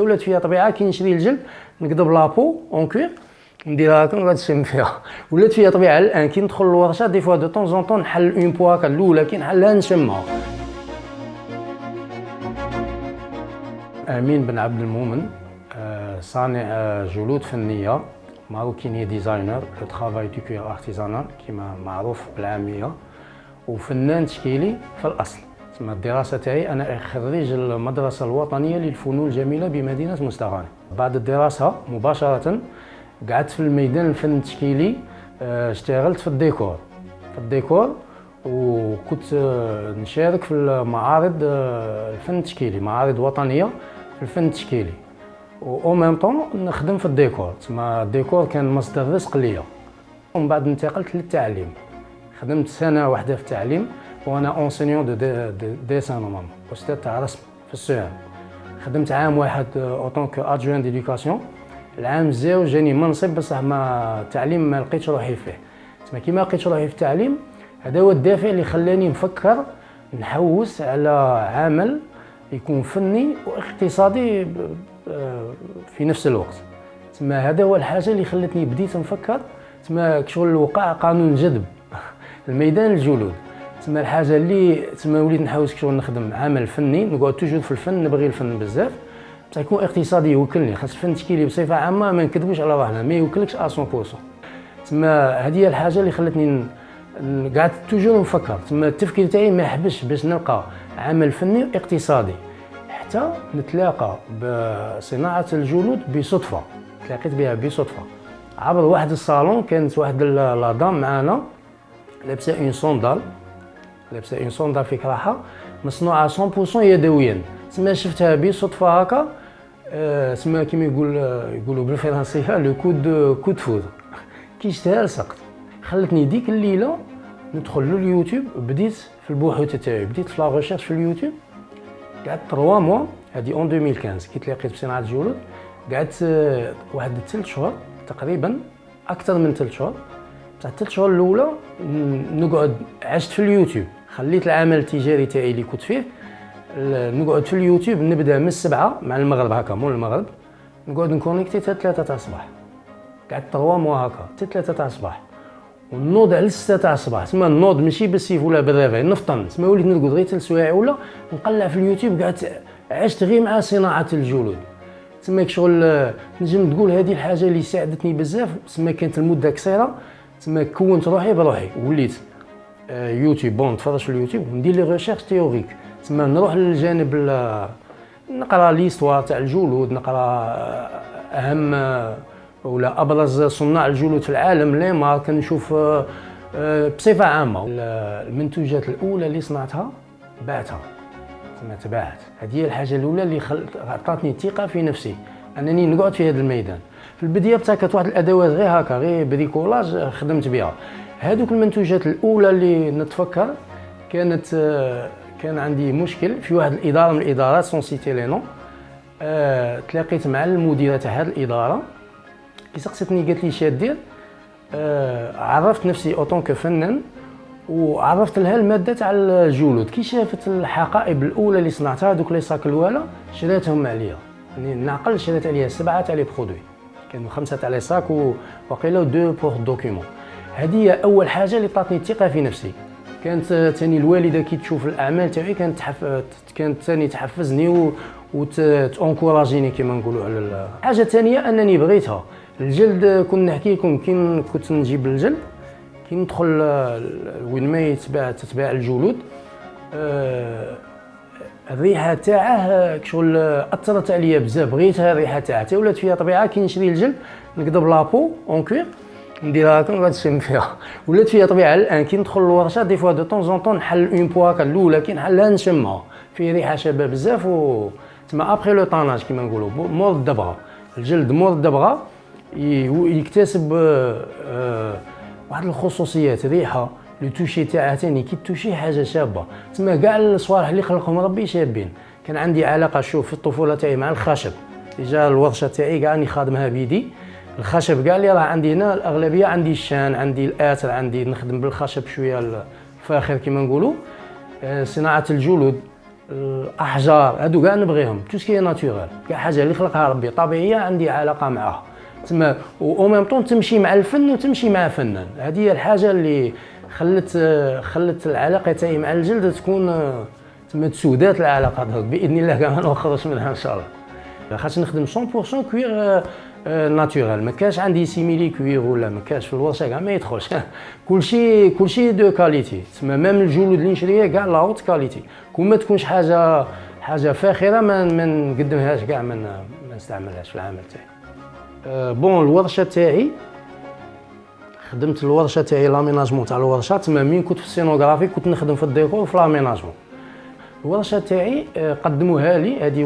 ولات فيها طبيعه كي نشري الجلد نقدب لابو اون كوير نديرها هكا ونقعد نشم فيها. ولات فيها طبيعه الان كي ندخل للورشه دي فوا دو طون زون طون نحل اون بوا هكا الاولى كي نحلها نشمها. امين بن عبد المؤمن صانع جلود فنيه ماروكيني ديزاينر لو ترافاي دو كوير ارتيزانال كيما معروف بالعاميه، وفنان تشكيلي في الاصل. تسمى الدراسه تاعي انا خريج المدرسه الوطنيه للفنون الجميله بمدينه مستغاني. بعد الدراسه مباشره قعدت في الميدان الفن التشكيلي، اشتغلت في الديكور وكنت نشارك في المعارض الفن التشكيلي، معارض وطنيه في الفن التشكيلي، و ميم طون نخدم في الديكور. تسمى الديكور كان مصدر رزق ليا. ومن بعد انتقلت للتعليم، خدمت سنه واحده في التعليم وانا اونسينيون دو ديسان نورمال، استاذ تاع رسم في السوام. خدمت عام واحد اوطونك ادجوان ديدوكاسيون. العام الزاوج جاني منصب بصح ما التعليم ما لقيتش روحي فيه. تسمى كيما لقيتش روحي في التعليم هذا هو الدافع اللي خلاني نفكر نحوس على عمل يكون فني واقتصادي في نفس الوقت. تسمى هذا هو الحاجه اللي خلتني بديت نفكر. تسمى شغل وقع قانون جذب الميدان الجلود. تسمى الحاجه اللي تسمى وليت نحوس شغل نخدم عمل فني، نقعد توجور في الفن، نبغي الفن بزاف بصح يكون اقتصادي يوكلني. خاص الفن التشكيلي بصفه عامه ما نكذبوش على روحنا ما يوكلكش 100%. تسمى هذه هي الحاجه اللي خلتني قعدت توجور نفكر. تسمى التفكير تاعي ما يحبش باش نلقى عمل فني اقتصادي. حتى نتلاقى بصناعه الجلود بصدفه، تلاقيت بها بصدفه عبر واحد الصالون. كانت واحد لا دام معانا لابسه اون صندال في كراحه مصنوعه 100% يدويا. تسمى شفتها بصدفه هكا. تسمى كيما يقولوا بالفرنسيه لو كود فود. كي شفتها لصقت، خلتني ديك الليله ندخل لليوتيوب. بديت في البحوث تاعي، بديت في لا ريشيرش في اليوتيوب. قعدت 3 موا هذه اون 2015 كي تلاقيت بصناعه الجلود. قعدت واحد 3 شهور تقريبا، اكثر من 3 شهور. بصح 3 شهور الاولى نقعد عشت في اليوتيوب. خليت العمل التجاري تاعي اللي كنت فيه نقعد في اليوتيوب. نبدا من 7 مع المغرب هكا، مول المغرب نقعد نكونيكتي حتى 3 تاع الصباح. قعدت 3 موا هكا حتى 3 تاع الصباح، ونوض على 6 تاع الصباح. تسمى نوض ماشي بالسيف ولا بالريفاي، نفطن. تسمى وليت نرقد غير 3 سوايع ولا نقلع في اليوتيوب. قعدت عشت غير مع صناعه الجلود. تسمى شغل نجم تقول هذه الحاجه اللي ساعدتني بزاف. تسمى كانت المده قصيره. تسمى كونت روحي بروحي، وليت يوتيوب بون نتفرج في اليوتيوب وندير لي ريشيرش تيوريك. تسمى نروح للجانب نقرا ليستوار تاع الجلود، نقرا اهم ولا ابرز صناع الجلود في العالم لي مارك، نشوف بصفه عامه المنتوجات الاولى اللي صنعتها بعتها. تسمى تباعت. هذه هي الحاجه الاولى اللي عطاتني الثقه في نفسي انني نقعد في هذا الميدان. في البدايه كانت واحد الادوات غير هكا، غير بريكولاج خدمت بها. هذوك المنتوجات الاولى اللي نتفكر كان عندي مشكل في واحد الاداره من الادارات سون سيتي لي نو. تلاقيت مع المديره تاع هذه الاداره كي سقسيتني قالت لي شادير. عرفت نفسي اوطون كفنان وعرفت لها الماده تاع الجلود. كي شافت الحقائب الاولى اللي صنعتها دوك لي ساك الوالا شراتهم عليا. يعني نعقل شريت عليها 7 تاع لي برودوي، كانوا 5 تاع لي ساك وقيله 2 بور دوكيومون. هذه هي اول حاجه اللي عطاتني الثقه في نفسي. كانت ثاني الوالده كي تشوف الاعمال تاعي كانت ثاني تحفزني وتونكوراجيني كما نقولوا. على الحاجه الثانيه انني بغيتها الجلد. كنا نحكي لكم كي كنت نجيب الجلد كي ندخل وين ما تتباع الجلود، الريحه تاعه شغل اثرت عليا بزاف. بغيتها الريحه تاعها حتى ولات فيها طبيعه. كي نشري الجلد نقدب لابو اون كوير نديرها هكا ونقعد نشم فيها. ولات فيها طبيعه الان كي ندخل للورشه دي فوا دو طون زون طون نحل اون بوا هكا الاولى كي نحلها نشمها. فيه ريحه شابه بزاف. و تسمى ابخي لو طاناج كيما نقولوا مور الدبغه. الجلد مور الدبغه يكتسب واحد الخصوصيات، ريحه لو توشي تاعها ثاني كي توشي حاجه شابه. تسمى كاع الصوالح اللي خلقهم ربي شابين. كان عندي علاقه شوف في الطفوله تاعي مع الخشب. ديجا الورشه تاعي كاع راني خادمها بيدي. الخشب كاع اللي راه عندي هنا الاغلبيه عندي الشان، عندي الاتر، عندي نخدم بالخشب شويه الفاخر كيما نقولوا. صناعه الجلود الاحجار هادو كاع نبغيهم، تو سكي ناتورال، كاع حاجه اللي خلقها ربي طبيعيه عندي علاقه معاها تما، و ميم طون تمشي مع الفن وتمشي مع فنان. هذه هي الحاجه اللي خلت العلاقه تاعي مع الجلد تكون تما تسودات العلاقه دونك باذن الله كاع ما نخرج منها ان شاء الله. خاصني نخدم 100% كوير ناتورال، ما كاش عندي سيميلي كوير ولا ما كاش في الورشه كاع ما يدخلش كلشي دو كاليتي تما، ميم الجلود اللي نشريها كاع لا هوت كاليتي، كون ما تكونش حاجه فاخره ما نقدمهاش كاع، ما نستعملهاش في العمل تاعي. بون الورشه تاعي خدمت الورشه تاعي لاميناجمون تاع الورشه تما، مين كنت في السينوغرافي كنت نخدم في الديكور وفي لاميناجمون. الورشه تاعي قدموها لي، هذه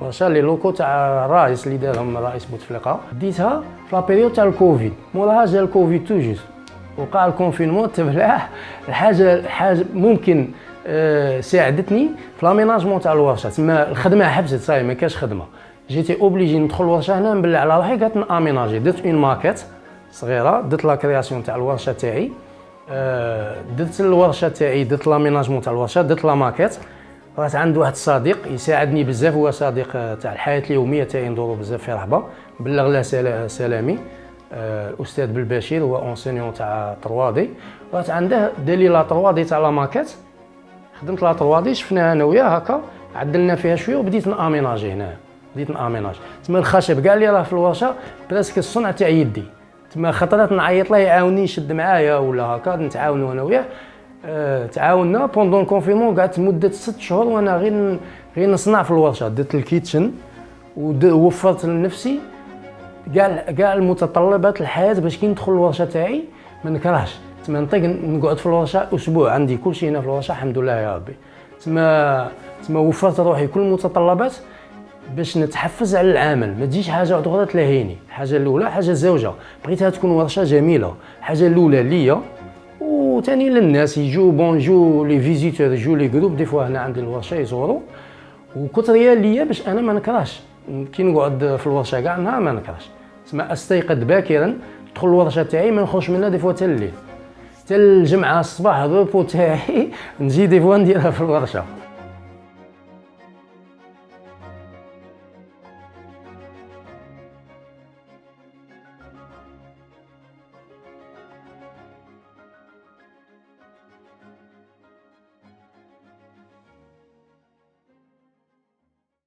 ورشه لي لوكو تاع الرئيس اللي دارهم الرئيس بوتفليقه، ديتها في لابيريود تاع الكوفيد، موراها جا الكوفيد تو جوست وقع الكونفينمون تبلع الحاجه ممكن ساعدتني في لاميناجمون تاع الورشه تما، الخدمه حبست صاي ما كاش خدمه، جيتي اوبليجي ندخل الورشه هنا نبلع على روحي، قالت ناميناجي، درت اون ماكيت صغيره، درت لا كرياسيون تاع الورشه تاعي، درت الورشه تاعي، درت لاميناجمون تاع الورشه، درت لا ماكيت. راه عند واحد الصديق يساعدني بزاف، هو صديق تاع الحياه اليوميه تاعي ندورو بزاف في رحبه، بلغ له سلامي، الاستاذ بالبشير هو اونسينيون تاع 3 دي، راه عنده دار لي لا 3 دي تاع لا ماكيت، خدمت لا 3 دي شفناها انا وياه هكا، عدلنا فيها شويه وبديت ناميناجي هنا، بديت ناميناجي تما الخشب كاع اللي راه في الورشه بريسك الصنع تاع يدي تما، خطرات نعيط له يعاوني يشد معايا ولا هكا نتعاونوا انا وياه. تعاوننا بوندون الكونفينمون قعدت مده 6 شهور وانا غير نصنع في الورشه، درت الكيتشن ووفرت لنفسي كاع المتطلبات الحياه باش كي ندخل الورشه تاعي ما نكرهش تما، نطيق نقعد في الورشه اسبوع، عندي كل شيء هنا في الورشه الحمد لله يا ربي تما وفرت روحي كل المتطلبات باش نتحفز على العمل، ما تجيش حاجه اخرى تلهيني. الحاجه الاولى حاجه زوجه، بغيتها تكون ورشه جميله، الحاجه الاولى ليا وثاني للناس يجوا بونجو لي فيزيتور، يجوا لي جروب دي فوا هنا عندي الورشه يزوروا، وكثريه ليا باش انا ما نكرهش كي نقعد في الورشه كاع نهار ما نكرهش تسمى، استيقظ باكرا ندخل الورشه تاعي ما نخرجش منها دي فوا حتى الليل، حتى الجمعه الصباح الروبو تاعي نجي دي فوا نديرها في الورشه.